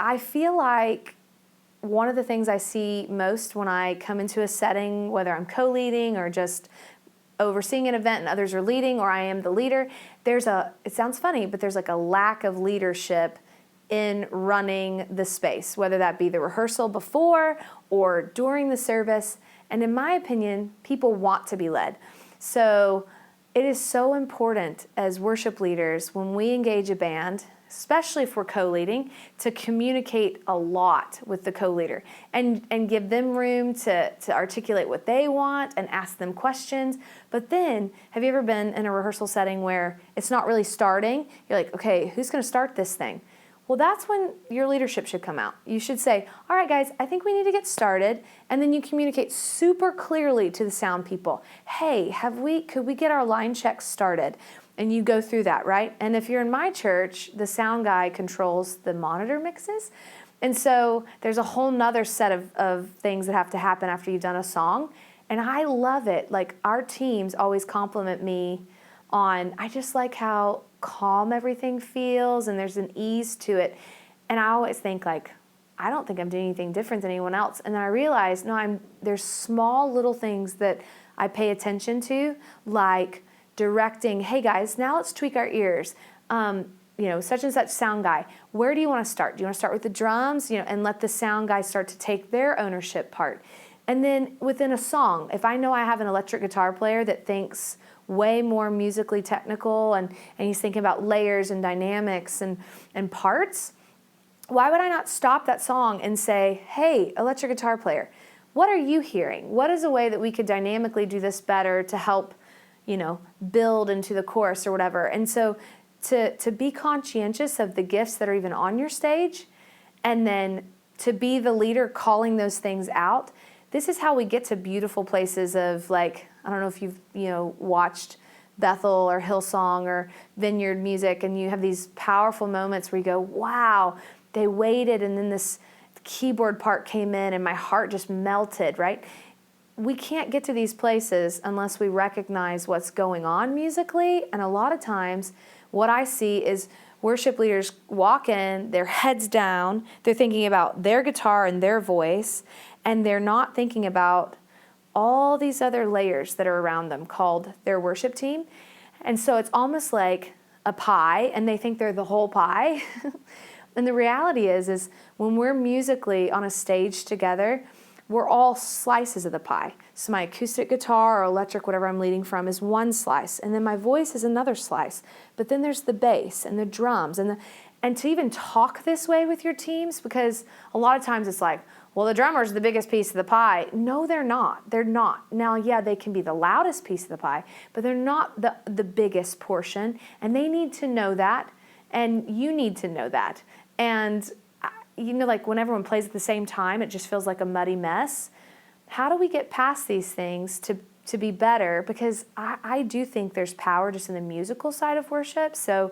I feel like one of the things I see most when I come into a setting, whether I'm co-leading or just overseeing an event and others are leading, or I am the leader, it sounds funny, but there's like a lack of leadership in running the space, whether that be the rehearsal before or during the service. And in my opinion, people want to be led. So it is so important as worship leaders when we engage a band, especially if we're co-leading, to communicate a lot with the co-leader and give them room to articulate what they want and ask them questions. But then, have you ever been in a rehearsal setting where it's not really starting? You're like, okay, who's going to start this thing? Well, that's when your leadership should come out. You should say, all right, guys, I think we need to get started. And then you communicate super clearly to the sound people. Hey, could we get our line checks started? And you go through that, right? And if you're in my church, the sound guy controls the monitor mixes. And so there's a whole nother set of things that have to happen after you've done a song. And I love it. Like, our teams always compliment me on, I just like how calm everything feels and there's an ease to it. And I always think, like, I don't think I'm doing anything different than anyone else. And then I realize, no, there's small little things that I pay attention to, like directing, hey guys, now let's tweak our ears. Such and such sound guy, where do you want to start? Do you want to start with the drums, and let the sound guy start to take their ownership part? And then within a song, if I know I have an electric guitar player that thinks way more musically technical and he's thinking about layers and dynamics and parts, why would I not stop that song and say, hey, electric guitar player, what are you hearing? What is a way that we could dynamically do this better to help build into the chorus or whatever? And so to be conscientious of the gifts that are even on your stage, and then to be the leader calling those things out. This is how we get to beautiful places of, like, I don't know if you've watched Bethel or Hillsong or Vineyard music, and you have these powerful moments where you go, wow, they waited, and then this keyboard part came in and my heart just melted, right? We can't get to these places unless we recognize what's going on musically. And a lot of times what I see is worship leaders walk in, their heads down, they're thinking about their guitar and their voice, and they're not thinking about all these other layers that are around them called their worship team. And so it's almost like a pie, and they think they're the whole pie. And the reality is when we're musically on a stage together, we're all slices of the pie. So my acoustic guitar or electric, whatever I'm leading from, is one slice. And then my voice is another slice. But then there's the bass and the drums. And to even talk this way with your teams, because a lot of times it's like, well, the drummer's the biggest piece of the pie. No, they're not. They're not. Now, yeah, they can be the loudest piece of the pie, but they're not the biggest portion. And they need to know that. And you need to know that. And like when everyone plays at the same time, it just feels like a muddy mess. How do we get past these things to be better? Because I do think there's power just in the musical side of worship. So,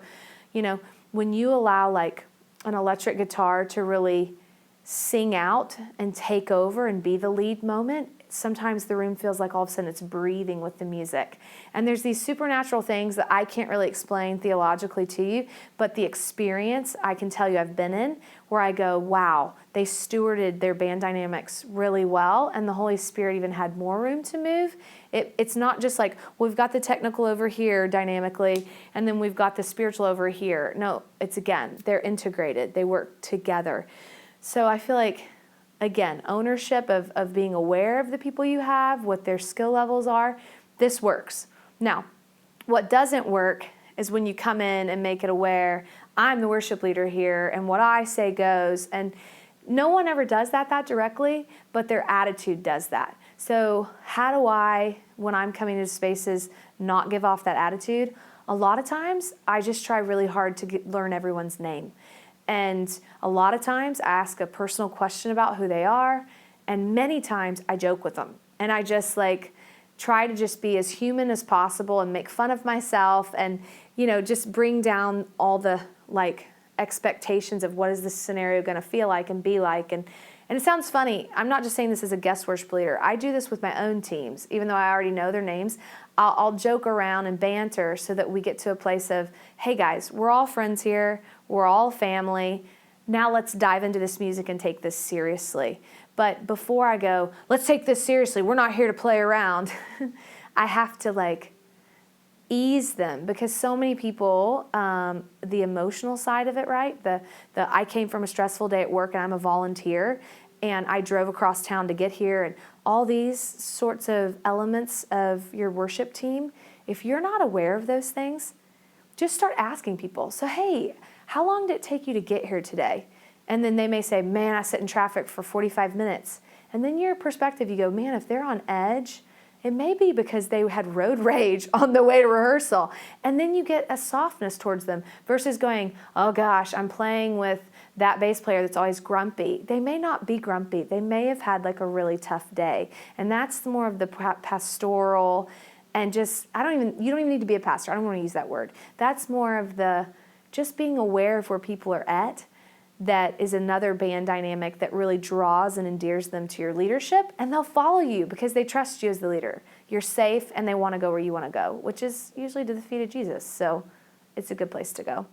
when you allow like an electric guitar to really sing out and take over and be the lead moment, sometimes the room feels like all of a sudden it's breathing with the music. And there's these supernatural things that I can't really explain theologically to you, but the experience I can tell you I've been in, where I go, wow, they stewarded their band dynamics really well, and the Holy Spirit even had more room to move. It's not just like, we've got the technical over here dynamically, and then we've got the spiritual over here. No, it's again, they're integrated. They work together. So I feel like, again, ownership of being aware of the people you have, what their skill levels are, this works. Now, what doesn't work is when you come in and make it aware, I'm the worship leader here, and what I say goes. And no one ever does that directly, but their attitude does that. So how do I, when I'm coming into spaces, not give off that attitude? A lot of times, I just try really hard to learn everyone's name. And a lot of times I ask a personal question about who they are, and many times I joke with them. And I just try to just be as human as possible and make fun of myself and, just bring down all the expectations of what is this scenario going to feel like and be like. And it sounds funny. I'm not just saying this as a guest worship leader. I do this with my own teams, even though I already know their names. I'll joke around and banter so that we get to a place of, hey guys, we're all friends here. We're all family. now let's dive into this music and take this seriously. But before I go, let's take this seriously, we're not here to play around, I have to like ease them, because so many people, the emotional side of it, right? The I came from a stressful day at work and I'm a volunteer and I drove across town to get here, and all these sorts of elements of your worship team, if you're not aware of those things, just start asking people. So, hey, how long did it take you to get here today? And then they may say, man, I sit in traffic for 45 minutes. And then your perspective, you go, man, if they're on edge, it may be because they had road rage on the way to rehearsal. And then you get a softness towards them versus going, oh gosh, I'm playing with that bass player that's always grumpy. They may not be grumpy. They may have had like a really tough day. And that's more of the pastoral and just, you don't even need to be a pastor. I don't want to use that word. That's more of the just being aware of where people are at. That is another band dynamic that really draws and endears them to your leadership, and they'll follow you because they trust you as the leader. You're safe and they want to go where you want to go, which is usually to the feet of Jesus. So it's a good place to go.